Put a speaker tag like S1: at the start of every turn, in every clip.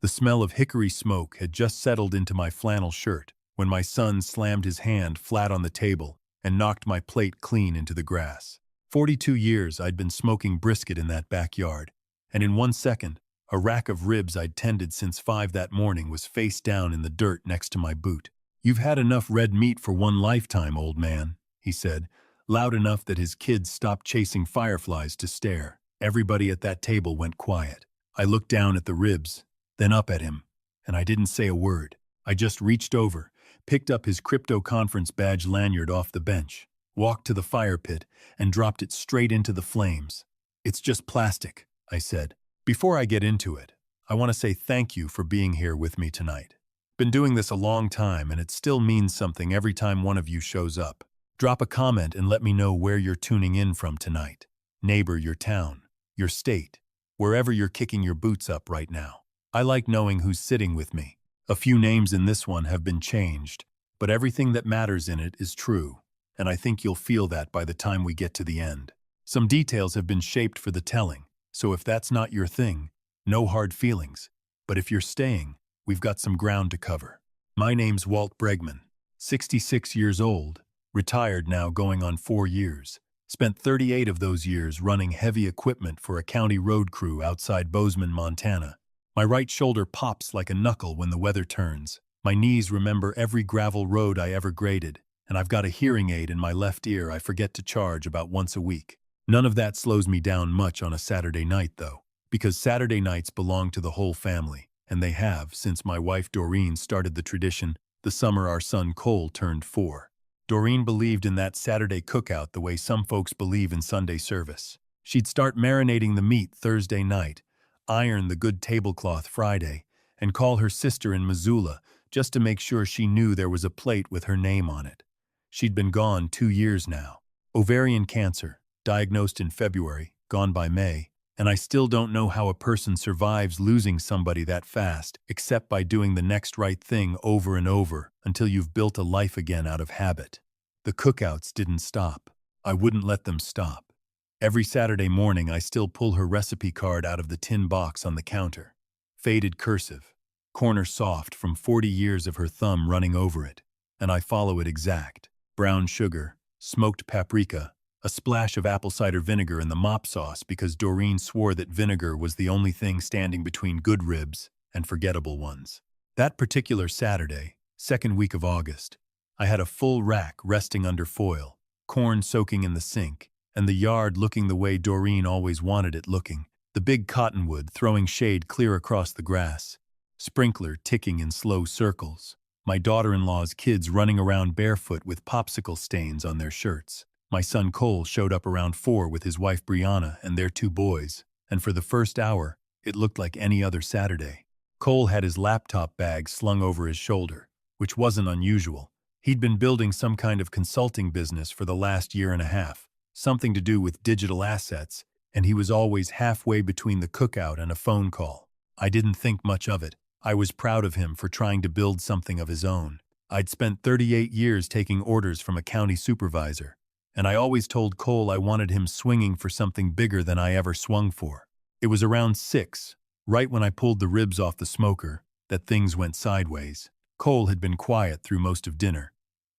S1: The smell of hickory smoke had just settled into my flannel shirt when my son slammed his hand flat on the table and knocked my plate clean into the grass. 42 years I'd been smoking brisket in that backyard, and in 1 second, a rack of ribs I'd tended since 5 that morning was face down in the dirt next to my boot. "You've had enough red meat for one lifetime, old man," he said, loud enough that his kids stopped chasing fireflies to stare. Everybody at that table went quiet. I looked down at the ribs, then up at him, and I didn't say a word. I just reached over, picked up his crypto conference badge lanyard off the bench, walked to the fire pit, and dropped it straight into the flames. "It's just plastic," I said. "Before I get into it, I want to say thank you for being here with me tonight. Been doing this a long time, and it still means something every time one of you shows up. Drop a comment and let me know where you're tuning in from tonight. Neighbor, your town, your state, wherever you're kicking your boots up right now. I like knowing who's sitting with me. A few names in this one have been changed, but everything that matters in it is true, and I think you'll feel that by the time we get to the end. Some details have been shaped for the telling, so if that's not your thing, no hard feelings. But if you're staying, we've got some ground to cover. My name's Walt Bregman, 66 years old, retired now going on 4 years. Spent 38 of those years running heavy equipment for a county road crew outside Bozeman, Montana. My right shoulder pops like a knuckle when the weather turns. My knees remember every gravel road I ever graded, and I've got a hearing aid in my left ear I forget to charge about once a week. None of that slows me down much on a Saturday night, though, because Saturday nights belong to the whole family, and they have since my wife Doreen started the tradition the summer our son Cole turned 4. Doreen believed in that Saturday cookout the way some folks believe in Sunday service. She'd start marinating the meat Thursday night, iron the good tablecloth Friday, and call her sister in Missoula just to make sure she knew there was a plate with her name on it. She'd been gone 2 years now. Ovarian cancer, diagnosed in February, gone by May, and I still don't know how a person survives losing somebody that fast, except by doing the next right thing over and over until you've built a life again out of habit. The cookouts didn't stop. I wouldn't let them stop. Every Saturday morning I still pull her recipe card out of the tin box on the counter. Faded cursive, corner soft from 40 years of her thumb running over it, and I follow it exact. Brown sugar, smoked paprika, a splash of apple cider vinegar in the mop sauce because Doreen swore that vinegar was the only thing standing between good ribs and forgettable ones. That particular Saturday, second week of August, I had a full rack resting under foil, corn soaking in the sink, and the yard looking the way Doreen always wanted it looking, the big cottonwood throwing shade clear across the grass, sprinkler ticking in slow circles, my daughter-in-law's kids running around barefoot with popsicle stains on their shirts. My son Cole showed up around 4 with his wife Brianna and their 2 boys, and for the first hour, it looked like any other Saturday. Cole had his laptop bag slung over his shoulder, which wasn't unusual. He'd been building some kind of consulting business for the last year and a half, something to do with digital assets, and he was always halfway between the cookout and a phone call. I didn't think much of it. I was proud of him for trying to build something of his own. I'd spent 38 years taking orders from a county supervisor, and I always told Cole I wanted him swinging for something bigger than I ever swung for. It was around 6, right when I pulled the ribs off the smoker, that things went sideways. Cole had been quiet through most of dinner,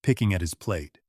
S1: picking at his plate,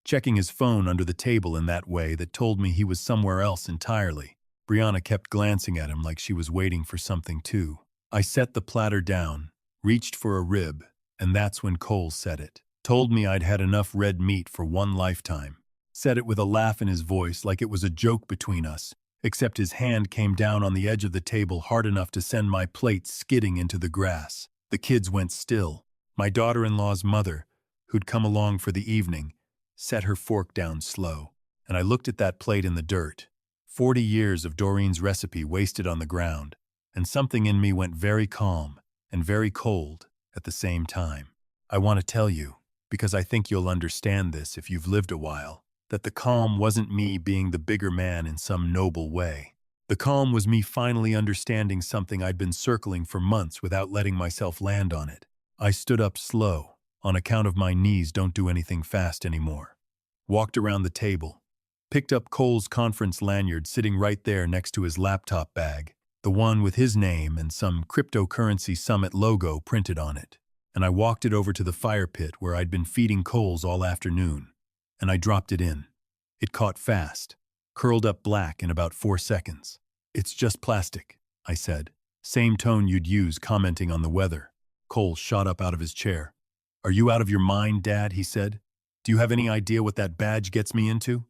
S1: checking his phone under the table in that way that told me he was somewhere else entirely. Brianna kept glancing at him like she was waiting for something too. I set the platter down, reached for a rib, and that's when Cole said it. Told me I'd had enough red meat for one lifetime. Said it with a laugh in his voice like it was a joke between us, except his hand came down on the edge of the table hard enough to send my plate skidding into the grass. The kids went still. My daughter-in-law's mother, who'd come along for the evening, set her fork down slow, and I looked at that plate in the dirt. 40 years of Doreen's recipe wasted on the ground, and something in me went very calm and very cold at the same time. I want to tell you, because I think you'll understand this if you've lived a while, that the calm wasn't me being the bigger man in some noble way. The calm was me finally understanding something I'd been circling for months without letting myself land on it. I stood up slow, on account of my knees don't do anything fast anymore. Walked around the table, picked up Cole's conference lanyard sitting right there next to his laptop bag, the one with his name and some cryptocurrency summit logo printed on it. And I walked it over to the fire pit where I'd been feeding coals all afternoon, and I dropped it in. It caught fast, curled up black in about 4 seconds. "It's just plastic," I said. Same tone you'd use commenting on the weather. Cole shot up out of his chair. "Are you out of your mind, Dad?" he said. "Do you have any idea what that badge gets me into?"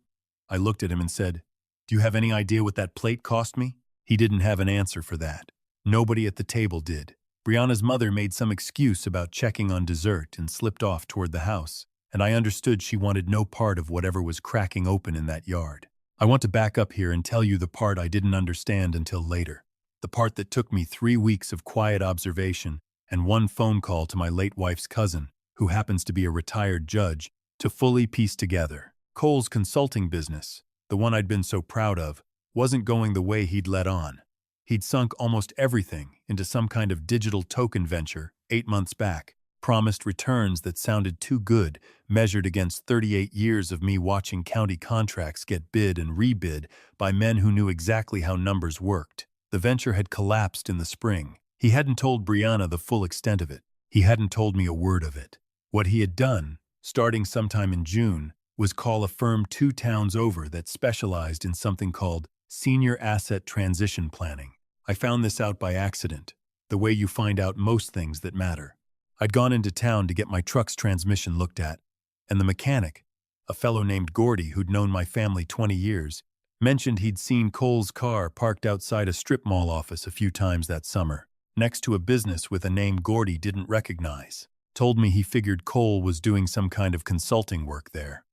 S1: I looked at him and said, "Do you have any idea what that plate cost me?" He didn't have an answer for that. Nobody at the table did. Brianna's mother made some excuse about checking on dessert and slipped off toward the house, and I understood she wanted no part of whatever was cracking open in that yard. I want to back up here and tell you the part I didn't understand until later. The part that took me 3 weeks of quiet observation and 1 phone call to my late wife's cousin, who happens to be a retired judge, to fully piece together. Cole's consulting business, the one I'd been so proud of, wasn't going the way he'd let on. He'd sunk almost everything into some kind of digital token venture 8 months back, promised returns that sounded too good, measured against 38 years of me watching county contracts get bid and rebid by men who knew exactly how numbers worked. The venture had collapsed in the spring. He hadn't told Brianna the full extent of it. He hadn't told me a word of it. What he had done, starting sometime in June, was call a firm 2 towns over that specialized in something called senior asset transition planning. I found this out by accident, the way you find out most things that matter. I'd gone into town to get my truck's transmission looked at, and the mechanic, a fellow named Gordy who'd known my family 20 years, mentioned he'd seen Cole's car parked outside a strip mall office a few times that summer, next to a business with a name Gordy didn't recognize. Told me he figured Cole was doing some kind of consulting work there.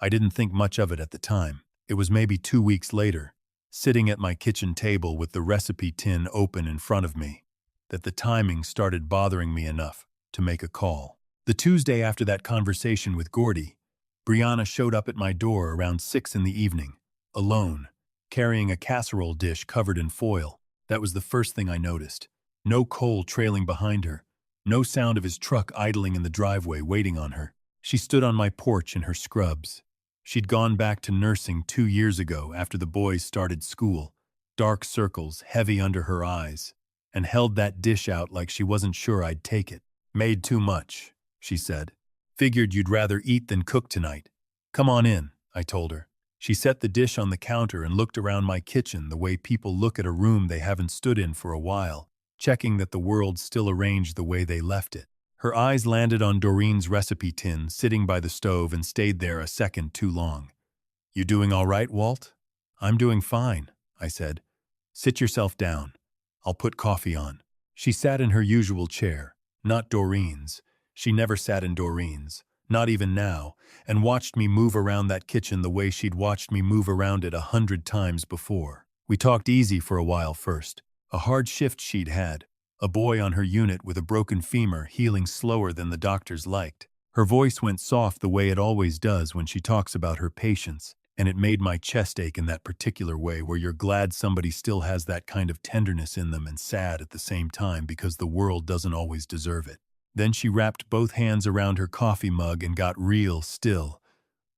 S1: I didn't think much of it at the time. It was maybe 2 weeks later, sitting at my kitchen table with the recipe tin open in front of me, that the timing started bothering me enough to make a call. The Tuesday after that conversation with Gordy, Brianna showed up at my door around 6 in the evening, alone, carrying a casserole dish covered in foil. That was the first thing I noticed. No Cole trailing behind her, no sound of his truck idling in the driveway waiting on her. She stood on my porch in her scrubs. She'd gone back to nursing 2 years ago after the boys started school, dark circles heavy under her eyes, and held that dish out like she wasn't sure I'd take it. "Made too much," she said. "Figured you'd rather eat than cook tonight. Come on in," I told her. She set the dish on the counter and looked around my kitchen the way people look at a room they haven't stood in for a while, checking that the world's still arranged the way they left it. Her eyes landed on Doreen's recipe tin sitting by the stove and stayed there a second too long. "You doing all right, Walt?" "I'm doing fine," I said. "Sit yourself down. I'll put coffee on." She sat in her usual chair, not Doreen's. She never sat in Doreen's, not even now, and watched me move around that kitchen the way she'd watched me move around it 100 times before. We talked easy for a while first. A hard shift she'd had. A boy on her unit with a broken femur healing slower than the doctors liked. Her voice went soft the way it always does when she talks about her patients, and it made my chest ache in that particular way where you're glad somebody still has that kind of tenderness in them and sad at the same time because the world doesn't always deserve it. Then she wrapped both hands around her coffee mug and got real still,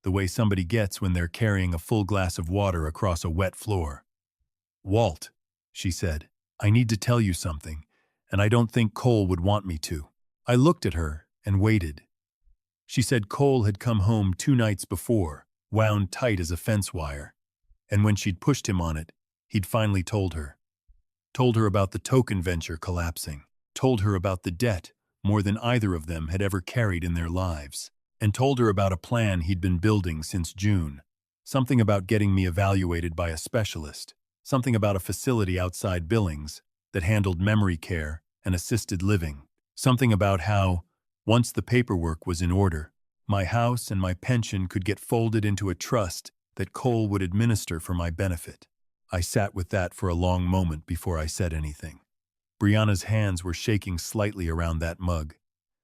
S1: the way somebody gets when they're carrying a full glass of water across a wet floor. "Walt," she said, "I need to tell you something, and I don't think Cole would want me to." I looked at her and waited. She said Cole had come home 2 nights before, wound tight as a fence wire, and when she'd pushed him on it, he'd finally told her. Told her about the token venture collapsing, told her about the debt more than either of them had ever carried in their lives, and told her about a plan he'd been building since June. Something about getting me evaluated by a specialist, something about a facility outside Billings that handled memory care and assisted living, something about how, once the paperwork was in order, my house and my pension could get folded into a trust that Cole would administer for my benefit. I sat with that for a long moment before I said anything. Brianna's hands were shaking slightly around that mug.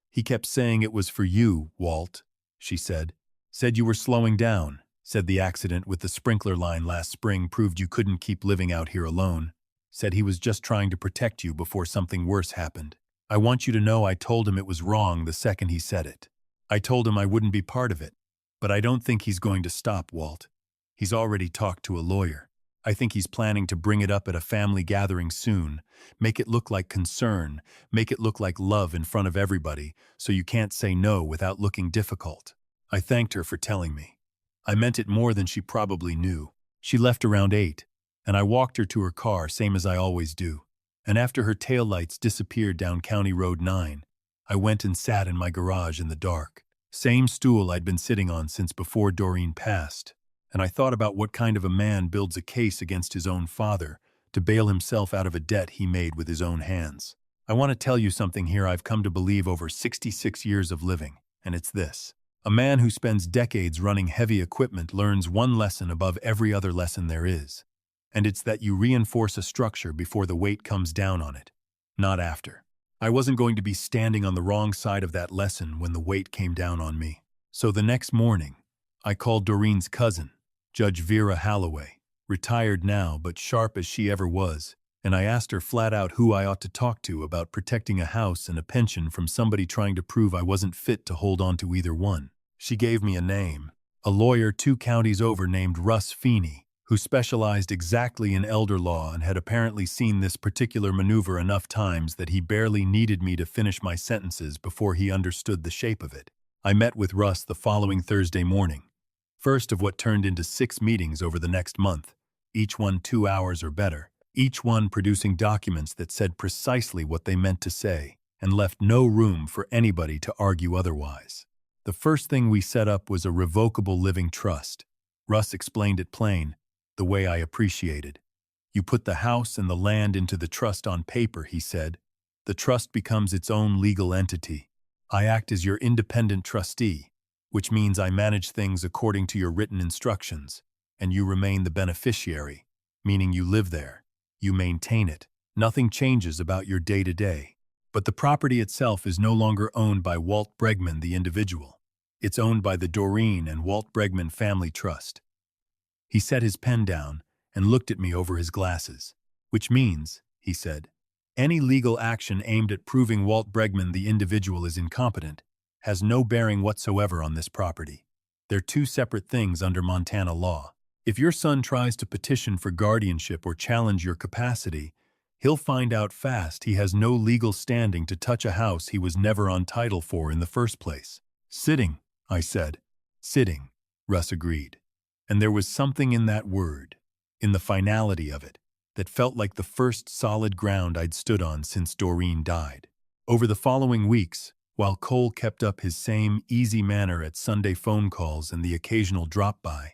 S1: "He kept saying it was for you, Walt," she said. "Said you were slowing down. Said the accident with the sprinkler line last spring proved you couldn't keep living out here alone. Said he was just trying to protect you before something worse happened. I want you to know I told him it was wrong the second he said it. I told him I wouldn't be part of it. But I don't think he's going to stop, Walt. He's already talked to a lawyer." I think he's planning to bring it up at a family gathering soon, make it look like concern, make it look like love in front of everybody, so you can't say no without looking difficult. I thanked her for telling me. I meant it more than she probably knew. She left around 8, and I walked her to her car, same as I always do. And after her taillights disappeared down County Road 9, I went and sat in my garage in the dark. Same stool I'd been sitting on since before Doreen passed. And I thought about what kind of a man builds a case against his own father to bail himself out of a debt he made with his own hands. I want to tell you something here I've come to believe over 66 years of living, and it's this. A man who spends decades running heavy equipment learns one lesson above every other lesson there is. And it's that you reinforce a structure before the weight comes down on it, not after. I wasn't going to be standing on the wrong side of that lesson when the weight came down on me. So the next morning, I called Doreen's cousin, Judge Vera Holloway, retired now but sharp as she ever was, and I asked her flat out who I ought to talk to about protecting a house and a pension from somebody trying to prove I wasn't fit to hold on to either one. She gave me a name, a lawyer 2 counties over named Russ Feeney, who specialized exactly in elder law and had apparently seen this particular maneuver enough times that he barely needed me to finish my sentences before he understood the shape of it. I met with Russ the following Thursday morning, first of what turned into 6 meetings over the next month, each one 2 hours or better, each one producing documents that said precisely what they meant to say and left no room for anybody to argue otherwise. The first thing we set up was a revocable living trust. Russ explained it plain, the way I appreciated. You put the house and the land into the trust on paper, he said. The trust becomes its own legal entity. I act as your independent trustee, which means I manage things according to your written instructions, and you remain the beneficiary, meaning you live there. You maintain it. Nothing changes about your day-to-day. But the property itself is no longer owned by Walt Bregman, the individual. It's owned by the Doreen and Walt Bregman Family Trust. He set his pen down and looked at me over his glasses. Which means, he said, any legal action aimed at proving Walt Bregman, the individual, is incompetent has no bearing whatsoever on this property. They're 2 separate things under Montana law. If your son tries to petition for guardianship or challenge your capacity, he'll find out fast he has no legal standing to touch a house he was never on title for in the first place. Sitting, I said. Sitting, Russ agreed. And there was something in that word, in the finality of it, that felt like the first solid ground I'd stood on since Doreen died. Over the following weeks, while Cole kept up his same easy manner at Sunday phone calls and the occasional drop-by,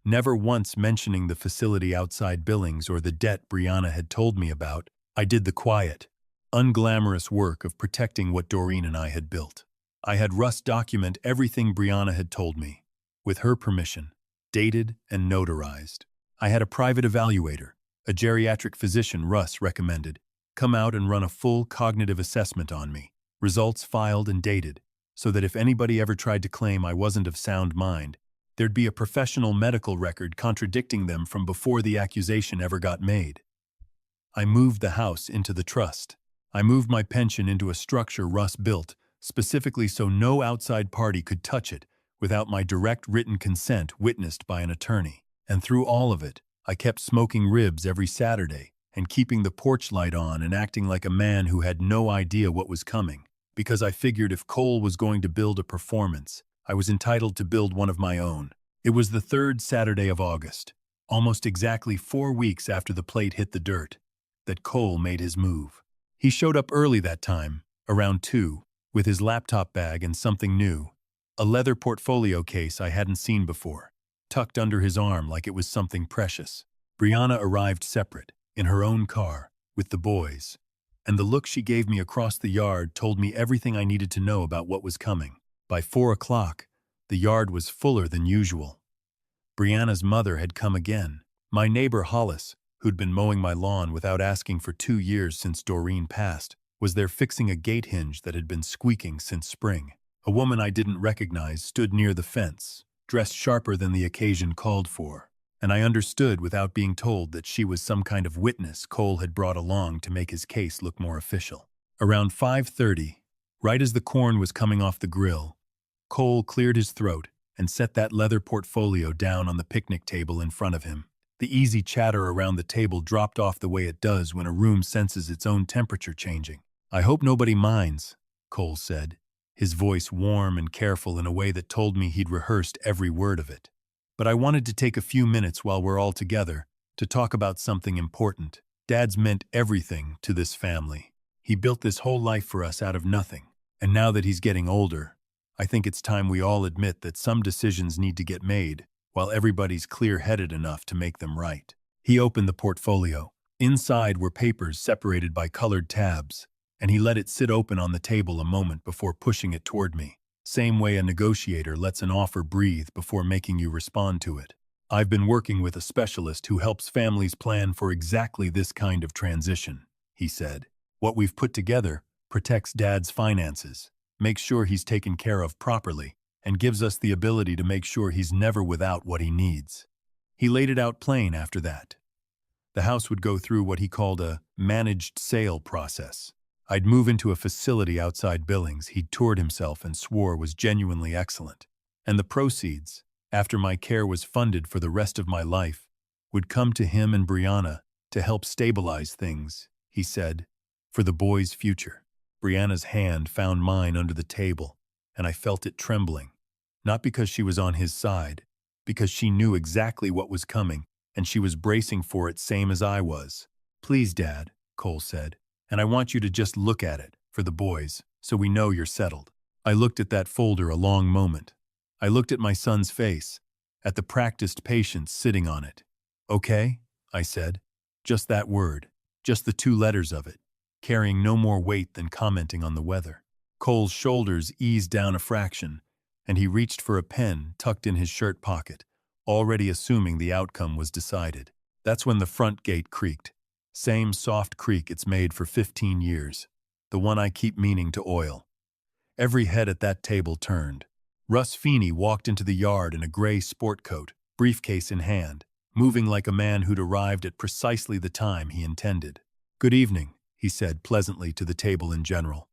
S1: never once mentioning the facility outside Billings or the debt Brianna had told me about, I did the quiet, unglamorous work of protecting what Doreen and I had built. I had Russ document everything Brianna had told me, with her permission, dated and notarized. I had a private evaluator, a geriatric physician Russ recommended, come out and run a full cognitive assessment on me, results filed and dated, so that if anybody ever tried to claim I wasn't of sound mind, there'd be a professional medical record contradicting them from before the accusation ever got made. I moved the house into the trust. I moved my pension into a structure Russ built, specifically so no outside party could touch it, without my direct written consent witnessed by an attorney. And through all of it, I kept smoking ribs every Saturday and keeping the porch light on and acting like a man who had no idea what was coming, because I figured if Cole was going to build a performance, I was entitled to build one of my own. It was the 3rd Saturday of August, almost exactly 4 weeks after the plate hit the dirt, that Cole made his move. He showed up early that time, around 2, with his laptop bag and something new, a leather portfolio case I hadn't seen before, tucked under his arm like it was something precious. Brianna arrived separate, in her own car, with the boys, and the look she gave me across the yard told me everything I needed to know about what was coming. By 4 o'clock, the yard was fuller than usual. Brianna's mother had come again. My neighbor Hollis, who'd been mowing my lawn without asking for 2 years since Doreen passed, was there fixing a gate hinge that had been squeaking since spring. A woman I didn't recognize stood near the fence, dressed sharper than the occasion called for, and I understood without being told that she was some kind of witness Cole had brought along to make his case look more official. Around 5:30, right as the corn was coming off the grill, Cole cleared his throat and set that leather portfolio down on the picnic table in front of him. The easy chatter around the table dropped off the way it does when a room senses its own temperature changing. "I hope nobody minds," Cole said, his voice warm and careful in a way that told me he'd rehearsed every word of it. "But I wanted to take a few minutes while we're all together to talk about something important. Dad's meant everything to this family. He built this whole life for us out of nothing. And now that he's getting older, I think it's time we all admit that some decisions need to get made while everybody's clear-headed enough to make them right." He opened the portfolio. Inside were papers separated by colored tabs, and he let it sit open on the table a moment before pushing it toward me. Same way a negotiator lets an offer breathe before making you respond to it. "I've been working with a specialist who helps families plan for exactly this kind of transition," he said. "What we've put together protects Dad's finances, makes sure he's taken care of properly, and gives us the ability to make sure he's never without what he needs." He laid it out plain after that. The house would go through what he called a managed sale process. I'd move into a facility outside Billings he'd toured himself and swore was genuinely excellent. And the proceeds, after my care was funded for the rest of my life, would come to him and Brianna to help stabilize things, he said, for the boys' future. Brianna's hand found mine under the table, and I felt it trembling. Not because she was on his side, because she knew exactly what was coming, and she was bracing for it same as I was. "Please, Dad," Cole said, "and I want you to just look at it, for the boys, so we know you're settled." I looked at that folder a long moment. I looked at my son's face, at the practiced patience sitting on it. "Okay," I said. Just that word, just the 2 letters of it, carrying no more weight than commenting on the weather. Cole's shoulders eased down a fraction, and he reached for a pen tucked in his shirt pocket, already assuming the outcome was decided. That's when the front gate creaked. Same soft creak it's made for 15 years, the one I keep meaning to oil. Every head at that table turned. Russ Feeney walked into the yard in a gray sport coat, briefcase in hand, moving like a man who'd arrived at precisely the time he intended. "Good evening," he said pleasantly to the table in general.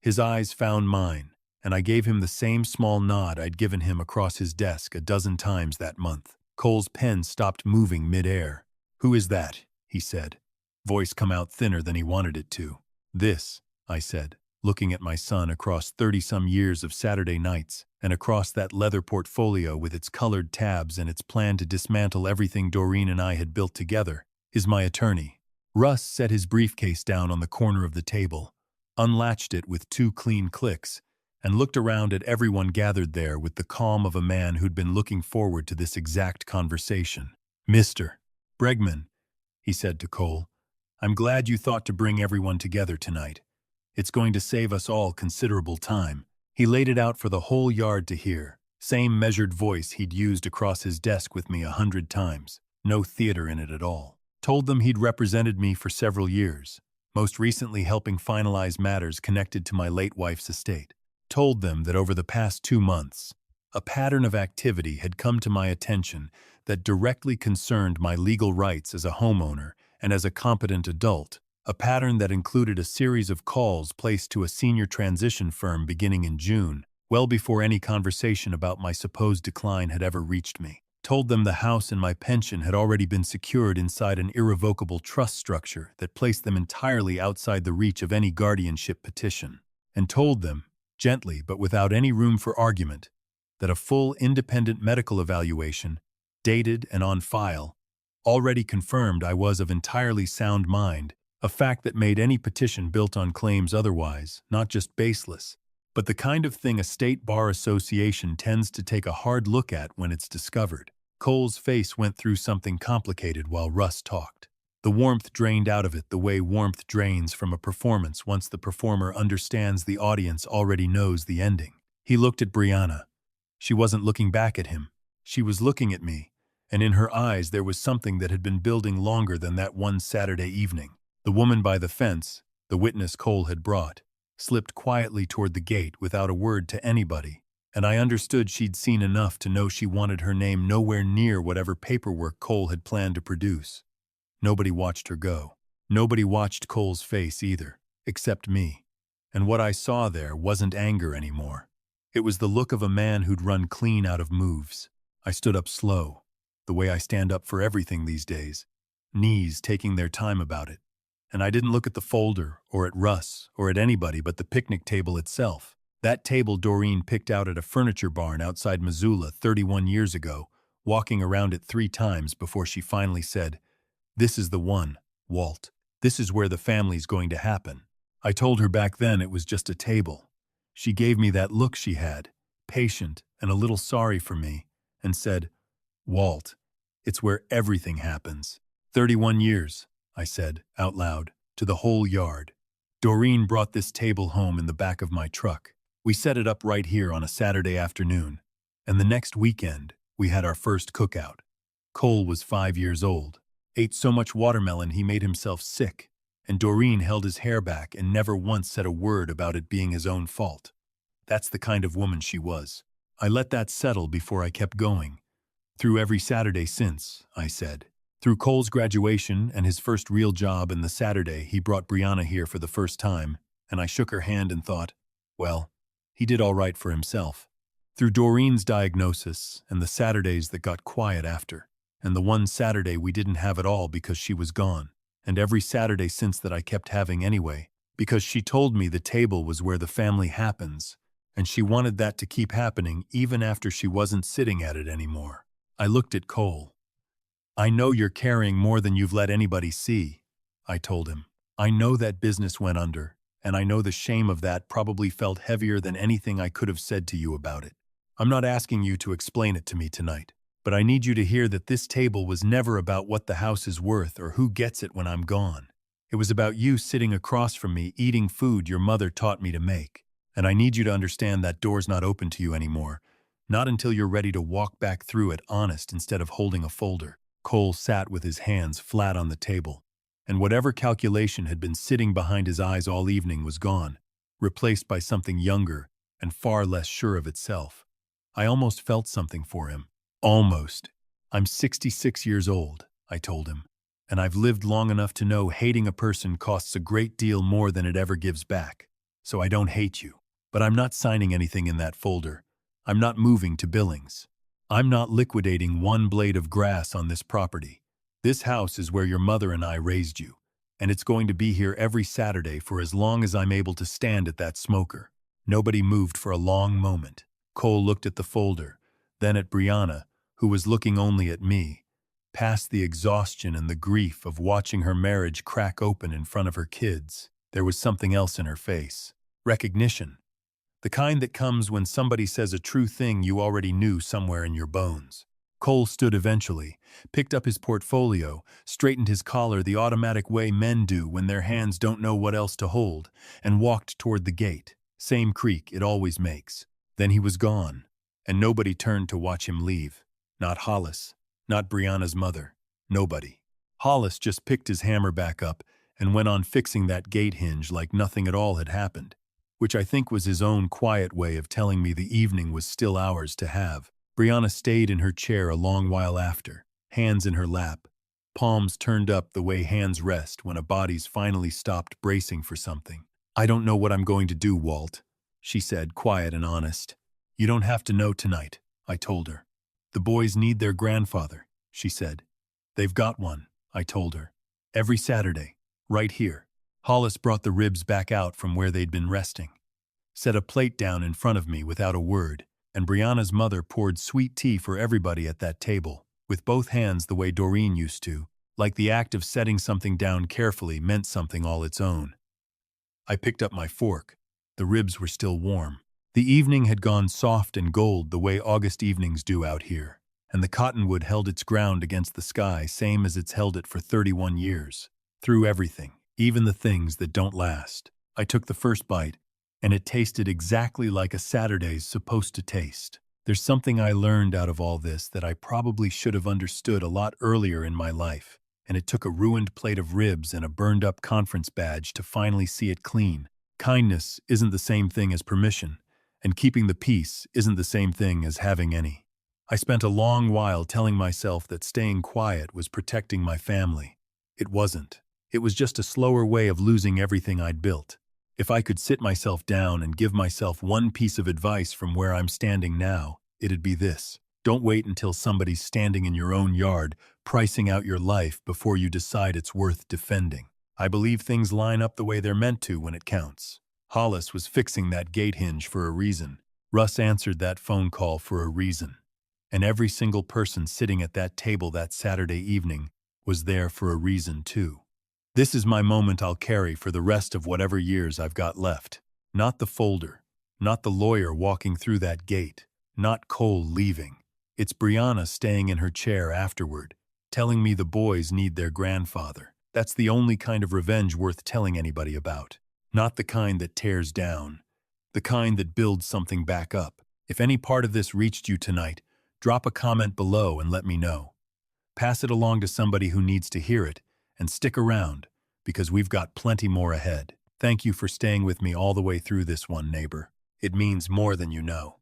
S1: His eyes found mine, and I gave him the same small nod I'd given him across his desk a dozen times that month. Cole's pen stopped moving mid-air. "Who is that?" he said. Voice come out thinner than he wanted it to. "This," I said, looking at my son across 30-some years of Saturday nights, and across that leather portfolio with its colored tabs and its plan to dismantle everything Doreen and I had built together, "is my attorney." Russ set his briefcase down on the corner of the table, unlatched it with 2 clean clicks, and looked around at everyone gathered there with the calm of a man who'd been looking forward to this exact conversation. "Mr. Bregman," he said to Cole, "I'm glad you thought to bring everyone together tonight. It's going to save us all considerable time." He laid it out for the whole yard to hear, same measured voice he'd used across his desk with me 100 times, no theater in it at all. Told them he'd represented me for several years, most recently helping finalize matters connected to my late wife's estate. Told them that over the past 2 months, a pattern of activity had come to my attention that directly concerned my legal rights as a homeowner and as a competent adult, a pattern that included a series of calls placed to a senior transition firm beginning in June, well before any conversation about my supposed decline had ever reached me. Told them the house and my pension had already been secured inside an irrevocable trust structure that placed them entirely outside the reach of any guardianship petition. And told them, gently but without any room for argument, that a full independent medical evaluation, dated and on file, already confirmed I was of entirely sound mind, a fact that made any petition built on claims otherwise not just baseless, but the kind of thing a state bar association tends to take a hard look at when it's discovered. Cole's face went through something complicated while Russ talked. The warmth drained out of it the way warmth drains from a performance once the performer understands the audience already knows the ending. He looked at Brianna. She wasn't looking back at him. She was looking at me, and in her eyes there was something that had been building longer than that one Saturday evening. The woman by the fence, the witness Cole had brought, slipped quietly toward the gate without a word to anybody, and I understood she'd seen enough to know she wanted her name nowhere near whatever paperwork Cole had planned to produce. Nobody watched her go. Nobody watched Cole's face either, except me. And what I saw there wasn't anger anymore. It was the look of a man who'd run clean out of moves. I stood up slow, the way I stand up for everything these days. Knees taking their time about it. And I didn't look at the folder, or at Russ, or at anybody but the picnic table itself. That table Doreen picked out at a furniture barn outside Missoula 31 years ago, walking around it 3 times before she finally said, "This is the one, Walt. This is where the family's going to happen." I told her back then it was just a table. She gave me that look she had, patient and a little sorry for me, and said, "Walt, it's where everything happens." 31 years, I said, out loud, to the whole yard. Doreen brought this table home in the back of my truck. We set it up right here on a Saturday afternoon, and the next weekend, we had our first cookout. Cole was 5 years old, ate so much watermelon he made himself sick, and Doreen held his hair back and never once said a word about it being his own fault. That's the kind of woman she was. I let that settle before I kept going. "Through every Saturday since," I said. Through Cole's graduation and his first real job and the Saturday he brought Brianna here for the first time, and I shook her hand and thought, well, he did all right for himself. Through Doreen's diagnosis and the Saturdays that got quiet after, and the one Saturday we didn't have at all because she was gone, and every Saturday since that I kept having anyway, because she told me the table was where the family happens, and she wanted that to keep happening even after she wasn't sitting at it anymore. I looked at Cole. "I know you're carrying more than you've let anybody see," I told him. "I know that business went under, and I know the shame of that probably felt heavier than anything I could have said to you about it. I'm not asking you to explain it to me tonight, but I need you to hear that this table was never about what the house is worth or who gets it when I'm gone. It was about you sitting across from me eating food your mother taught me to make, and I need you to understand that door's not open to you anymore, not until you're ready to walk back through it honest instead of holding a folder." Cole sat with his hands flat on the table, and whatever calculation had been sitting behind his eyes all evening was gone, replaced by something younger and far less sure of itself. I almost felt something for him. Almost. "I'm 66 years old," I told him, "and I've lived long enough to know hating a person costs a great deal more than it ever gives back. So I don't hate you, but I'm not signing anything in that folder. I'm not moving to Billings. I'm not liquidating one blade of grass on this property. This house is where your mother and I raised you, and it's going to be here every Saturday for as long as I'm able to stand at that smoker." Nobody moved for a long moment. Cole looked at the folder, then at Brianna, who was looking only at me. Past the exhaustion and the grief of watching her marriage crack open in front of her kids, there was something else in her face. Recognition. The kind that comes when somebody says a true thing you already knew somewhere in your bones. Cole stood eventually, picked up his portfolio, straightened his collar the automatic way men do when their hands don't know what else to hold, and walked toward the gate. Same creak it always makes. Then he was gone, and nobody turned to watch him leave. Not Hollis, not Brianna's mother, nobody. Hollis just picked his hammer back up and went on fixing that gate hinge like nothing at all had happened, which I think was his own quiet way of telling me the evening was still ours to have. Brianna stayed in her chair a long while after, hands in her lap, palms turned up the way hands rest when a body's finally stopped bracing for something. "I don't know what I'm going to do, Walt," she said, quiet and honest. "You don't have to know tonight," I told her. "The boys need their grandfather," she said. "They've got one," I told her. "Every Saturday, right here." Hollis brought the ribs back out from where they'd been resting, set a plate down in front of me without a word, and Brianna's mother poured sweet tea for everybody at that table, with both hands the way Doreen used to, like the act of setting something down carefully meant something all its own. I picked up my fork. The ribs were still warm. The evening had gone soft and gold the way August evenings do out here, and the cottonwood held its ground against the sky same as it's held it for 31 years. Through everything, even the things that don't last. I took the first bite, and it tasted exactly like a Saturday's supposed to taste. There's something I learned out of all this that I probably should have understood a lot earlier in my life, and it took a ruined plate of ribs and a burned-up conference badge to finally see it clean. Kindness isn't the same thing as permission, and keeping the peace isn't the same thing as having any. I spent a long while telling myself that staying quiet was protecting my family. It wasn't. It was just a slower way of losing everything I'd built. If I could sit myself down and give myself one piece of advice from where I'm standing now, it'd be this. Don't wait until somebody's standing in your own yard, pricing out your life before you decide it's worth defending. I believe things line up the way they're meant to when it counts. Hollis was fixing that gate hinge for a reason. Russ answered that phone call for a reason. And every single person sitting at that table that Saturday evening was there for a reason too. This is my moment I'll carry for the rest of whatever years I've got left. Not the folder, not the lawyer walking through that gate, not Cole leaving. It's Brianna staying in her chair afterward, telling me the boys need their grandfather. That's the only kind of revenge worth telling anybody about. Not the kind that tears down, the kind that builds something back up. If any part of this reached you tonight, drop a comment below and let me know. Pass it along to somebody who needs to hear it, and stick around, because we've got plenty more ahead. Thank you for staying with me all the way through this one, neighbor. It means more than you know.